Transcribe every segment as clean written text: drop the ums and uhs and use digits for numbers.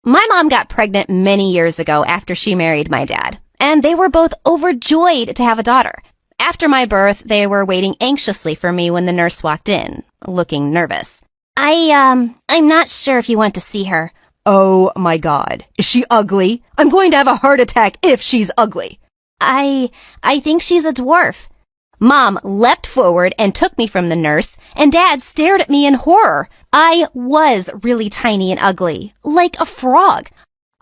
My mom got pregnant many years ago after she married my dad, and they were both overjoyed to have a daughter. After my birth, they were waiting anxiously for me when the nurse walked in, looking nervous. I'm not sure if you want to see her. Oh my God. Is she ugly? I'm going to have a heart attack if she's ugly. I think she's a dwarf. Mom leapt forward and took me from the nurse, and Dad stared at me in horror. I was really tiny and ugly, like a frog.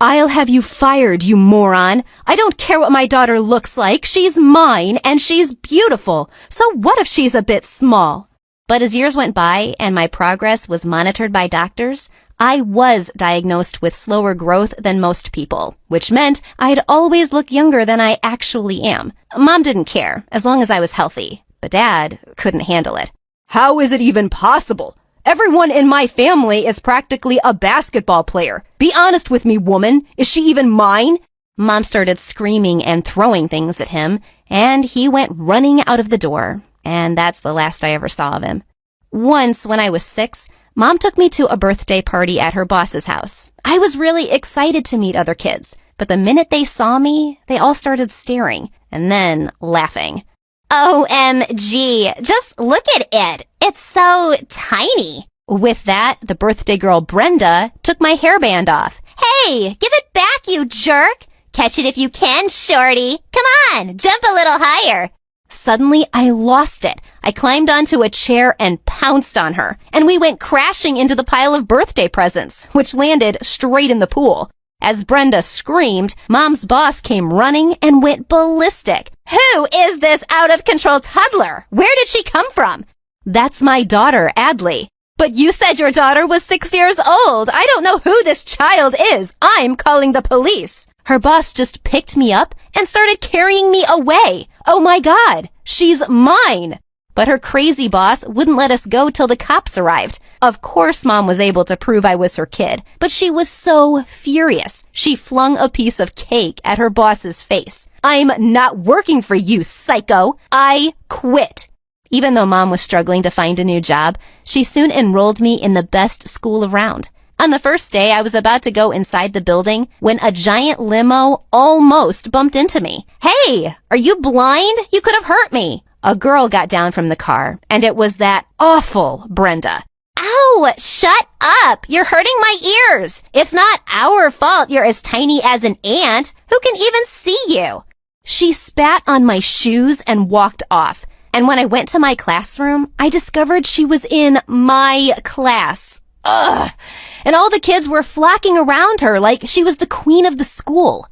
I'll have you fired, you moron. I don't care what my daughter looks like. She's mine, and she's beautiful. So what if she's a bit small? But as years went by and my progress was monitored by doctors, I was diagnosed with slower growth than most people, which meant I'd always look younger than I actually am. Mom didn't care, as long as I was healthy, but Dad couldn't handle it. How is it even possible? Everyone in my family is practically a basketball player. Be honest with me, woman. Is she even mine? Mom started screaming and throwing things at him, and he went running out of the door, and that's the last I ever saw of him. Once, when I was 6, Mom took me to a birthday party at her boss's house. I was really excited to meet other kids, but the minute they saw me, they all started staring and then laughing. OMG, just look at it. It's so tiny. With that, the birthday girl Brenda took my hairband off. Hey, give it back, you jerk. Catch it if you can, shorty. Come on, jump a little higher. Suddenly, I lost it. I climbed onto a chair and pounced on her, and we went crashing into the pile of birthday presents, which landed straight in the pool. As Brenda screamed, Mom's boss came running and went ballistic. Who is this out-of-control toddler? Where did she come from? That's my daughter, Adley. But you said your daughter was 6 years old. I don't know who this child is. I'm calling the police. Her boss just picked me up and started carrying me away. Oh my God, she's mine. But her crazy boss wouldn't let us go till the cops arrived. Of course, Mom was able to prove I was her kid, but she was so furious. She flung a piece of cake at her boss's face. I'm not working for you, psycho. I quit. Even though Mom was struggling to find a new job, she soon enrolled me in the best school around. On the first day, I was about to go inside the building when a giant limo almost bumped into me. Hey, are you blind? You could have hurt me. A girl got down from the car, and it was that awful Brenda. Ow, shut up. You're hurting my ears. It's not our fault you're as tiny as an ant. Who can even see you? She spat on my shoes and walked off. And when I went to my classroom, I discovered she was in my class. Ugh! And all the kids were flocking around her like she was the queen of the school.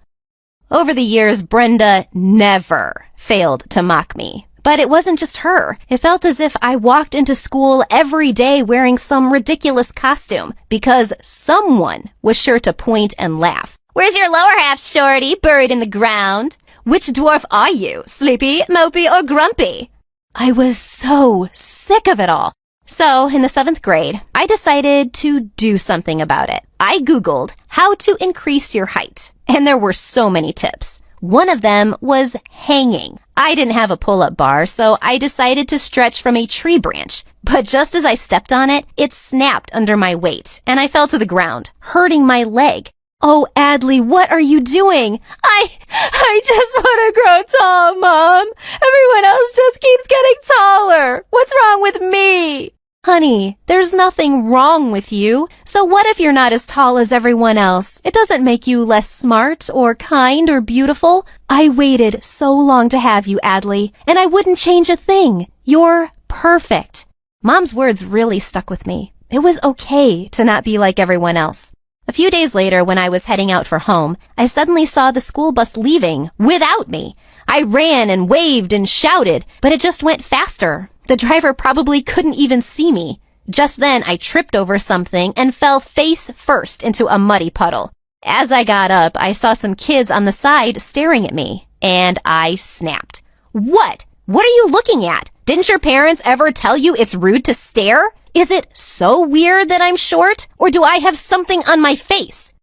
Over the years, Brenda never failed to mock me. But it wasn't just her. It felt as if I walked into school every day wearing some ridiculous costume because someone was sure to point and laugh. Where's your lower half, shorty, buried in the ground? Which dwarf are you, sleepy, mopey, or grumpy? I was so sick of it all. So, in the 7th grade, I decided to do something about it. I Googled how to increase your height, and there were so many tips. One of them was hanging. I didn't have a pull-up bar, so I decided to stretch from a tree branch. But just as I stepped on it, it snapped under my weight, and I fell to the ground, hurting my leg. Oh, Adley, what are you doing? I just want to grow tall, Mom. Everyone else just keeps getting taller. What's wrong with me? Honey, there's nothing wrong with you. So what if you're not as tall as everyone else? It doesn't make you less smart or kind or beautiful. I waited so long to have you, Adley, and I wouldn't change a thing. You're perfect. Mom's words really stuck with me. It was okay to not be like everyone else. A few days later, when I was heading out for home, I suddenly saw the school bus leaving without me. I ran and waved and shouted, but it just went faster. The driver probably couldn't even see me. Just then, I tripped over something and fell face first into a muddy puddle. As I got up, I saw some kids on the side staring at me, and I snapped. What? What are you looking at? Didn't your parents ever tell you it's rude to stare? Is it so weird that I'm short, or do I have something on my face?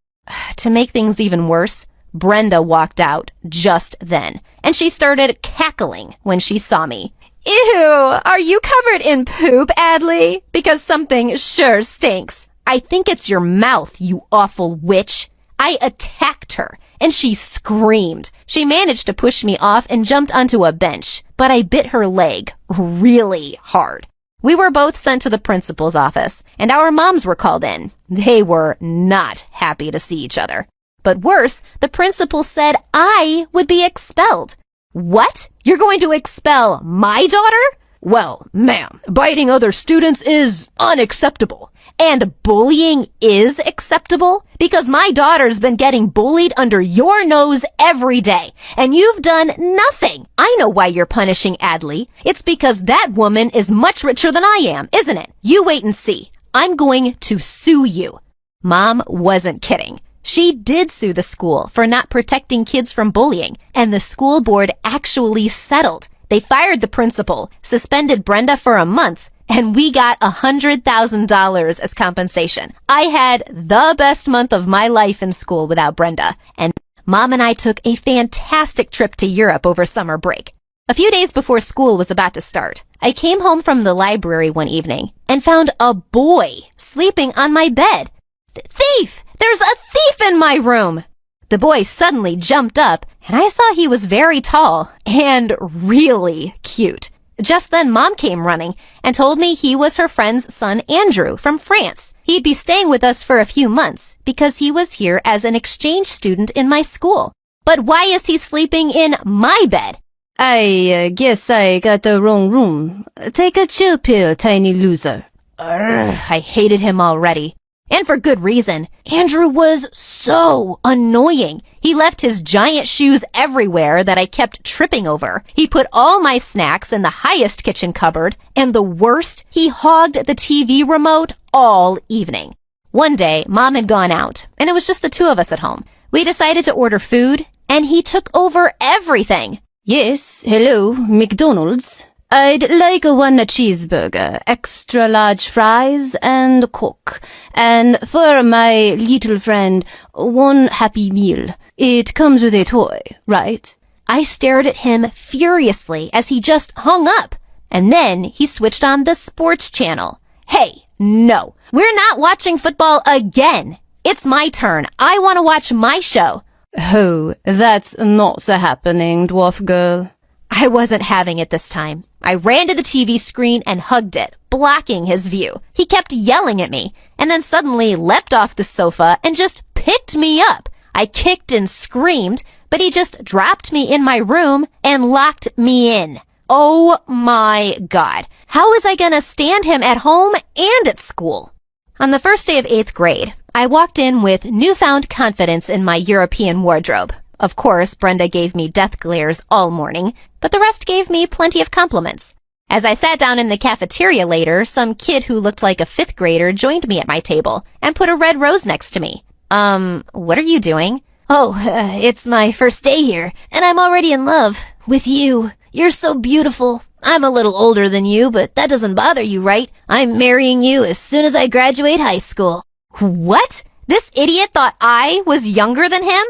To make things even worse, Brenda walked out just then, and she started cackling when she saw me. Ew, are you covered in poop, Adley? Because something sure stinks. I think it's your mouth, you awful witch. I attacked her, and she screamed. She managed to push me off and jumped onto a bench, but I bit her leg really hard. We were both sent to the principal's office, and our moms were called in. They were not happy to see each other. But worse, the principal said I would be expelled. What? You're going to expel my daughter? Well, ma'am, biting other students is unacceptable. And bullying is acceptable? Because my daughter's been getting bullied under your nose every day, and you've done nothing. I know why you're punishing Adley. It's because that woman is much richer than I am, isn't it? You wait and see. I'm going to sue you. Mom wasn't kidding. She did sue the school for not protecting kids from bullying, and the school board actually settled. They fired the principal, suspended Brenda for a month, and we got $100,000 as compensation. I had the best month of my life in school without Brenda, and Mom and I took a fantastic trip to Europe over summer break. A few days before school was about to start, I came home from the library one evening and found a boy sleeping on my bed. Thief! There's a thief in my room! The boy suddenly jumped up, and I saw he was very tall and really cute. Just then, Mom came running and told me he was her friend's son, Andrew, from France. He'd be staying with us for a few months because he was here as an exchange student in my school. But why is he sleeping in my bed? I guess I got the wrong room. Take a chill pill, tiny loser. I hated him already. And for good reason. Andrew was so annoying. He left his giant shoes everywhere that I kept tripping over. He put all my snacks in the highest kitchen cupboard. And the worst, he hogged the TV remote all evening. One day, Mom had gone out, and it was just the two of us at home. We decided to order food, and he took over everything. Yes, hello, McDonald's. I'd like one cheeseburger, extra large fries, and Coke. And for my little friend, one Happy Meal. It comes with a toy, right? I stared at him furiously as he just hung up. And then he switched on the sports channel. Hey, no, we're not watching football again. It's my turn. I want to watch my show. Oh, that's not happening, dwarf girl. I wasn't having it this time. I ran to the TV screen and hugged it, blocking his view. He kept yelling at me, and then suddenly leapt off the sofa and just picked me up. I kicked and screamed, but he just dropped me in my room and locked me in. Oh my God. How was I gonna stand him at home and at school? On the first day of 8th grade, I walked in with newfound confidence in my European wardrobe. Of course, Brenda gave me death glares all morning, but the rest gave me plenty of compliments. As I sat down in the cafeteria later, some kid who looked like a 5th grader joined me at my table and put a red rose next to me. What are you doing? Oh, it's my first day here, and I'm already in love with you. You're so beautiful. I'm a little older than you, but that doesn't bother you, right? I'm marrying you as soon as I graduate high school. What? This idiot thought I was younger than him?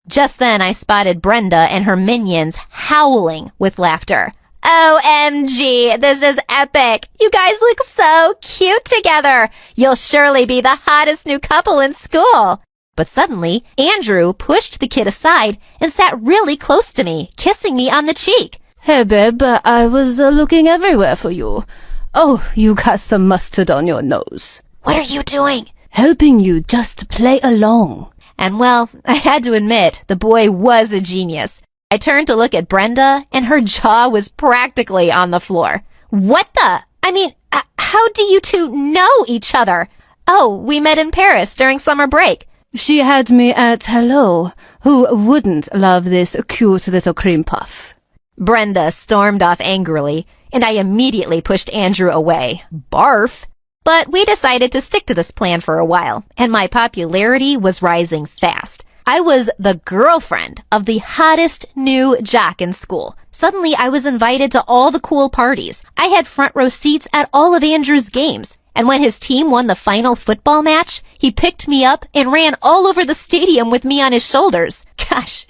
Just then, I spotted Brenda and her minions howling with laughter. OMG, this is epic. You guys look so cute together. You'll surely be the hottest new couple in school. But suddenly, Andrew pushed the kid aside and sat really close to me, kissing me on the cheek. Hey, babe, I was looking everywhere for you. Oh, you got some mustard on your nose. What are you doing? Helping you just play along. And well, I had to admit, the boy was a genius. I turned to look at Brenda, and her jaw was practically on the floor. What the? How do you two know each other? Oh, we met in Paris during summer break. She had me at hello. Who wouldn't love this cute little cream puff? Brenda stormed off angrily, and I immediately pushed Andrew away. Barf! But we decided to stick to this plan for a while, and my popularity was rising fast. I was the girlfriend of the hottest new jock in school. Suddenly, I was invited to all the cool parties. I had front row seats at all of Andrew's games. And when his team won the final football match, he picked me up and ran all over the stadium with me on his shoulders. Gosh,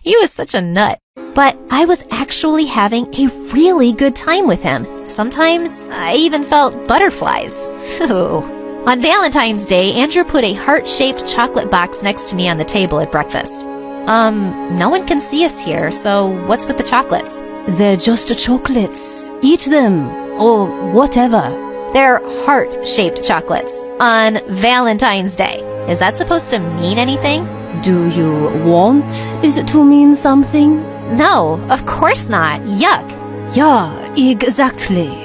he was such a nut. But I was actually having a really good time with him. Sometimes I even felt butterflies. Ooh. On Valentine's Day, Andrew put a heart-shaped chocolate box next to me on the table at breakfast. No one can see us here, so what's with the chocolates? They're just chocolates. Eat them, or whatever. They're heart-shaped chocolates on Valentine's Day. Is that supposed to mean anything? Do you want it to mean something? No, of course not. Yuck. Yeah, exactly.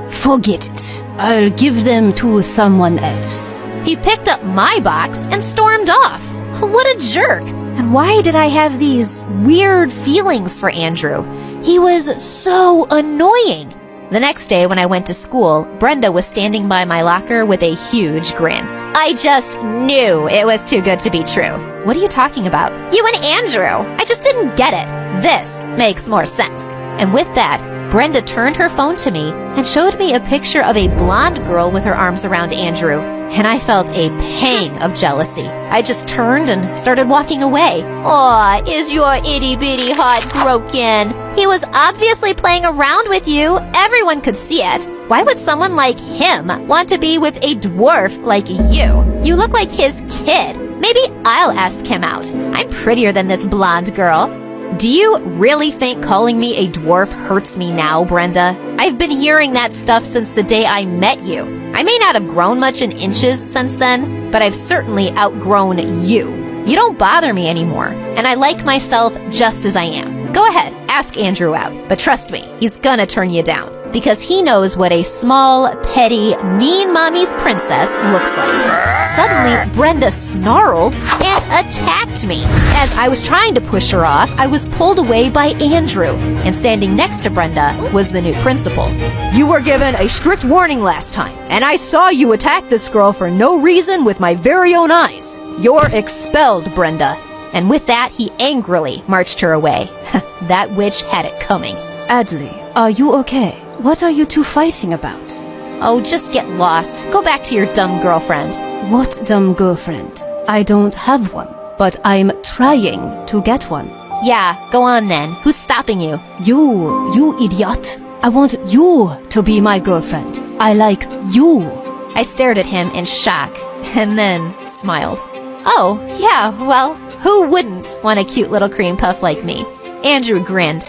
Forget it. I'll give them to someone else. He picked up my box and stormed off. What a jerk. And why did I have these weird feelings for Andrew? He was so annoying. The next day when I went to school, Brenda was standing by my locker with a huge grin. I just knew it was too good to be true. What are you talking about? You and Andrew. I just didn't get it. This makes more sense. And with that, Brenda turned her phone to me and showed me a picture of a blonde girl with her arms around Andrew. And I felt a pang of jealousy. I just turned and started walking away. Aw, is your itty-bitty heart broken? He was obviously playing around with you. Everyone could see it. Why would someone like him want to be with a dwarf like you? You look like his kid. Maybe I'll ask him out. I'm prettier than this blonde girl. Do you really think calling me a dwarf hurts me now, Brenda? I've been hearing that stuff since the day I met you. I may not have grown much in inches since then, but I've certainly outgrown you. You don't bother me anymore, and I like myself just as I am. Go ahead, ask Andrew out, but trust me, he's gonna turn you down. Because he knows what a small, petty, mean mommy's princess looks like. Suddenly, Brenda snarled and attacked me. As I was trying to push her off, I was pulled away by Andrew. And standing next to Brenda was the new principal. You were given a strict warning last time, and I saw you attack this girl for no reason with my very own eyes. You're expelled, Brenda. And with that, he angrily marched her away. That witch had it coming. Adley, are you okay? What are you two fighting about? Oh, just get lost. Go back to your dumb girlfriend. What dumb girlfriend? I don't have one, but I'm trying to get one. Yeah, go on then. Who's stopping you? You idiot. I want you to be my girlfriend. I like you. I stared at him in shock and then smiled. Oh, yeah, well, who wouldn't want a cute little cream puff like me? Andrew grinned.